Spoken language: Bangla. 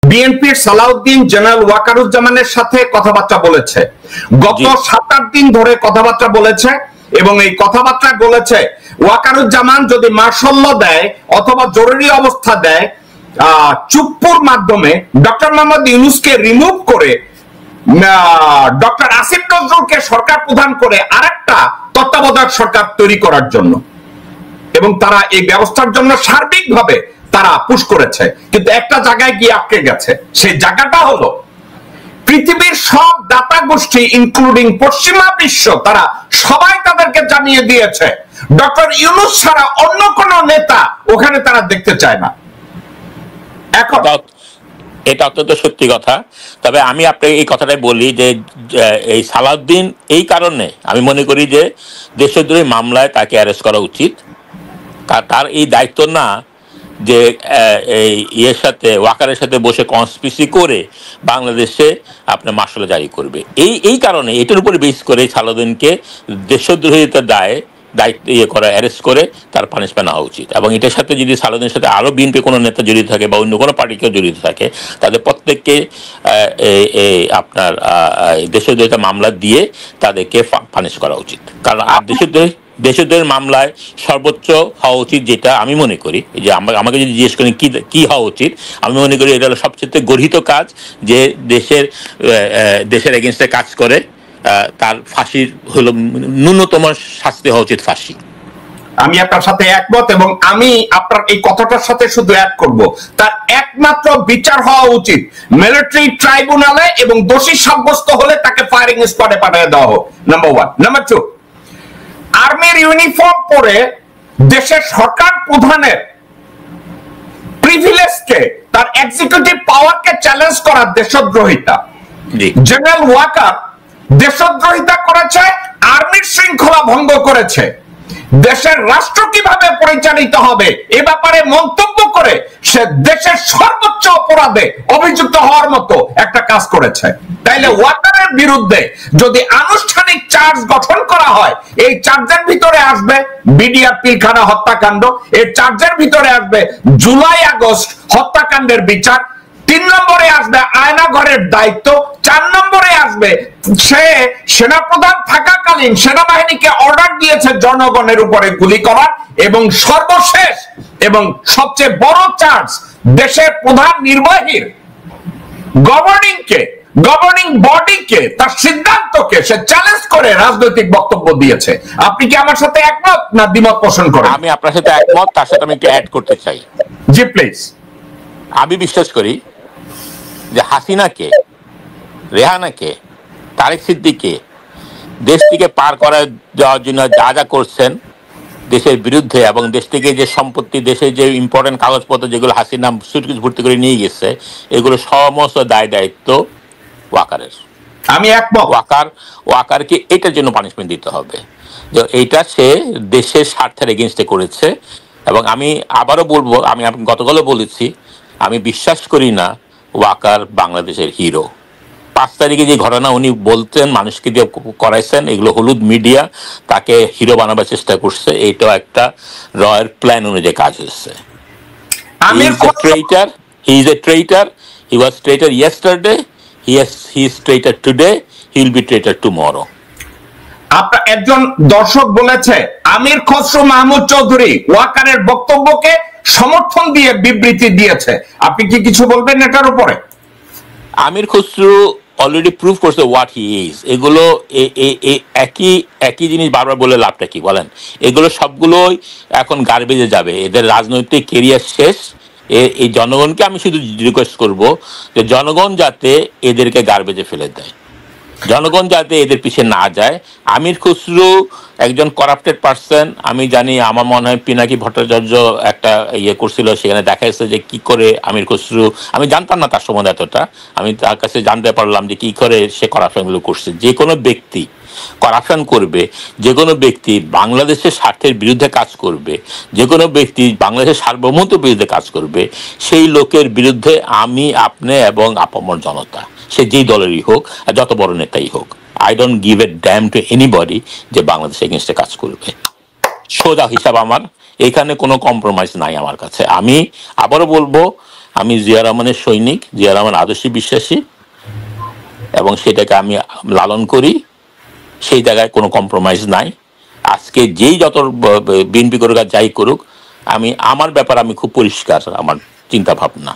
বিএনপির সালাউদ্দিন জেনারেল ওয়াকারুজ্জামানের সাথে কথাবার্তা বলেছে, গত 7-8 দিন ধরে কথাবার্তা বলেছে, এবং এই কথাবার্তা বলেছে ওয়াকারুজ্জামান যদি মার্শাল ল দেয় অথবা জরুরি অবস্থা দেয়, চুপ্পুর মাধ্যমে ডক্টর মোহাম্মদ ইউনূসকে রিমুভ করে ডক্টর আসিফ নজরুলকে সরকার প্রধান করে আরেকটা তত্ত্বাবধায়ক সরকার তৈরি করার জন্য, এবং তারা এই ব্যবস্থার জন্য সার্বিকভাবে তারা পুশ করেছে। কিন্তু একটা জায়গায় গিয়ে আটকে গেছে, সেই জায়গাটা হলো পৃথিবীর সব দাতা গোষ্ঠী ইনক্লুডিং পশ্চিমা বিশ্ব, তারা সবাই তাদেরকে জানিয়ে দিয়েছে ডক্টর ইউনূস ছাড়া অন্য কোন নেতা ওখানে তারা দেখতে চায় না। এখন এটা অত্যন্ত সত্যি কথা। তবে আমি আপনাকে এই কথাটাই বলি যে এই সালাউদ্দিন এই কারণে আমি মনে করি যে দেশদ্রোহী মামলায় তাকে অ্যারেস্ট করা উচিত। তার এই দায়িত্ব না যে এই ইয়ের সাথে ওয়াকারের সাথে বসে কনস্পিরেসি করে বাংলাদেশে আপনার মার্শাল জারি করবে। এই কারণে এটার উপরে বেস করে সালাউদ্দিনকে দেশদ্রোহিতার দায়িত্ব করা, অ্যারেস্ট করে তার পানিশমেন্ট হওয়া উচিত। এবং এটার সাথে যদি সালাউদ্দিনের সাথে আরও বিএনপি কোনো নেতা জড়িত থাকে বা অন্য কোনো পার্টিকেও জড়িত থাকে, তাদের প্রত্যেককে আপনার দেশদ্রোহিতা মামলা দিয়ে তাদেরকে পানিশ করা উচিত। কারণ আর দেশদ্রোহের মামলায় সর্বোচ্চ হওয়া উচিত, যেটা আমি মনে করি যে আমাকে যদি জিজ্ঞেস করেন কি হওয়া উচিত, আমি মনে করি এটা হলো সবচেয়ে গর্হিত কাজ, যে দেশের এগেনস্টে কাজ করে তার ফাঁসির হলো ন্যূনতম শাস্তি হওয়া উচিত ফাঁসি। আমি আপনার সাথে একমত, এবং আমি আপনার এই কথাটার সাথে শুধু অ্যাড করব, তার একমাত্র বিচার হওয়া উচিত মিলিটারি ট্রাইব্যুনালে, এবং দোষী সাব্যস্ত হলে তাকে ফায়ারিং স্কোয়াডে পাঠিয়ে দেওয়া হোক, নাম্বার 1। নাম্বার 2, আর্মির ইউনিফর্ম পরে দেশের সরকার প্রধানের প্রিভিলেজকে, তার এক্সিকিউটিভ পাওয়ারকে চ্যালেঞ্জ করা দেশদ্রোহিতা। জেনারেল ওয়াকার দেশদ্রোহিতা করেছে, আর্মির শৃঙ্খলা ভঙ্গ করেছে, দেশের রাষ্ট্র কিভাবে পরিচালিত হবে এ ব্যাপারে মন্তব্য করে সে দেশের সর্বোচ্চ অপরাধে অভিযুক্ত হওয়ার মতো একটা কাজ করেছে। তাইলে ওয়াকারের বিরুদ্ধে যদি আনুষ্ঠানিক চার্জ গঠন করা হয়, এই চার্জের ভিতরে আসবে বিডিআর পিলখানা হত্যাকাণ্ড, এই চার্জের ভিতরে আসবে জুলাই আগস্ট হত্যাকাণ্ডের বিচার, 3 নম্বরে আসবে আয়নাঘরের দায়িত্ব, 4 নম্বরে আসবে সে সেনাপ্রধান থাকাকালীন সেনাবাহিনীকে অর্ডার দিয়েছে জনগণের উপরে গুলি করার, এবং সর্বশেষ এবং সবচেয়ে বড় চার্জ দেশের প্রধান নির্বাহীর গভর্নিং বডিকে, তার সিদ্ধান্তকে সে চ্যালেঞ্জ করে রাজনৈতিক বক্তব্য দিয়েছে। আপনি কি আমার সাথে একমত না দ্বিমত পোষণ করেন? আমি আপনার সাথে একমত, তার সাথে আমি একটু অ্যাড করতে চাই। জি প্লিজ। আমি বিশ্বাস করি যে হাসিনাকে, রেহানাকে, তারেক সিদ্দিককে দেশ থেকে পার করে দেওয়ার জন্য যা যা করছেন দেশের বিরুদ্ধে, এবং দেশ থেকে যে সম্পত্তি, দেশের যে ইম্পর্টেন্ট কাগজপত্র যেগুলো হাসিনা সুটকেস ভর্তি করে নিয়ে গেছে, এগুলো সমস্ত দায়িত্ব ওয়াকারের। আমি একমত। ওয়াকারকে এটার জন্য পানিশমেন্ট দিতে হবে, যে এইটা সে দেশের স্বার্থের এগেনস্টে করেছে। এবং আমি আবারও বলবো, আমি গতকালও বলেছি, আমি বিশ্বাস করি না ওয়াকার বাংলাদেশের হিরো। 5 তারিখে যে ঘটনা উনি বলতেন, মানুষকে দিয়ে করাইছেন, এগুলো হলুদ মিডিয়া তাকে হিরো বানাবার চেষ্টা করছে। এইটাও একটা রয়ের প্ল্যান অনুযায়ী কাজ হচ্ছে। He is a traitor. He was traitor yesterday. He is traitor today. He will be traitor tomorrow. আপনার একজন দর্শক বলেছে আমির খসরু মাহমুদ চৌধুরী ওয়াকারের বক্তব্যকে সমর্থন দিয়ে বিবৃতি দিয়েছে, আপনি কি কিছু বলবেন এটার উপরে? আমির খসরু অলরেডি প্রুভ করছে হোয়াট হি ইজ। এগুলো একই জিনিস বারবার বলে লাভটা কি বলেন? এগুলো সবগুলোই এখন গার্বেজে যাবে, এদের রাজনৈতিক কেরিয়ার শেষ। এই জনগণকে আমি শুধু রিকোয়েস্ট করব যে জনগণ যাতে এদেরকে গার্বেজে ফেলে দেয়, জনগণ যাতে এদের পিছিয়ে না যায়। আমির খসরু একজন করাপ্টেড পার্সন। আমি জানি, আমার মনে হয় পিনাকি ভট্টাচার্য একটা ইয়ে করছিল, সেখানে দেখা যাচ্ছে যে কী করে আমির খসরু, আমি জানতাম না তার সম্বন্ধে এতটা, আমি তার কাছে জানতে পারলাম যে কী করে সে করাপশনগুলো করছে। যে কোনো ব্যক্তি করাপশন করবে, যে কোনো ব্যক্তি বাংলাদেশের স্বার্থের বিরুদ্ধে কাজ করবে, যে কোনো ব্যক্তি বাংলাদেশের সার্বভৌমত্বের বিরুদ্ধে কাজ করবে, সেই লোকের বিরুদ্ধে আমি, আপনি এবং আপামর জনতা, সে যেই দলেরই হোক আর যত বড় নেতাই হোক, I don't give a damn to anybody যে বাংলাদেশ এগেনস্টে কাজ করবে। সোজা হিসাব আমার, এখানে কোনো কম্প্রোমাইজ নাই আমার কাছে। আমি আবারও বলবো, আমি জিয়া রহমানের সৈনিক, জিয়া রহমান আদর্শে বিশ্বাসী, এবং সেটাকে আমি লালন করি। সেই জায়গায় কোনো কম্প্রোমাইজ নাই। আজকে যেই যত বিএনপি করুক আর যাই করুক, আমার ব্যাপার আমি খুব পরিষ্কার, আমার চিন্তা ভাবনা।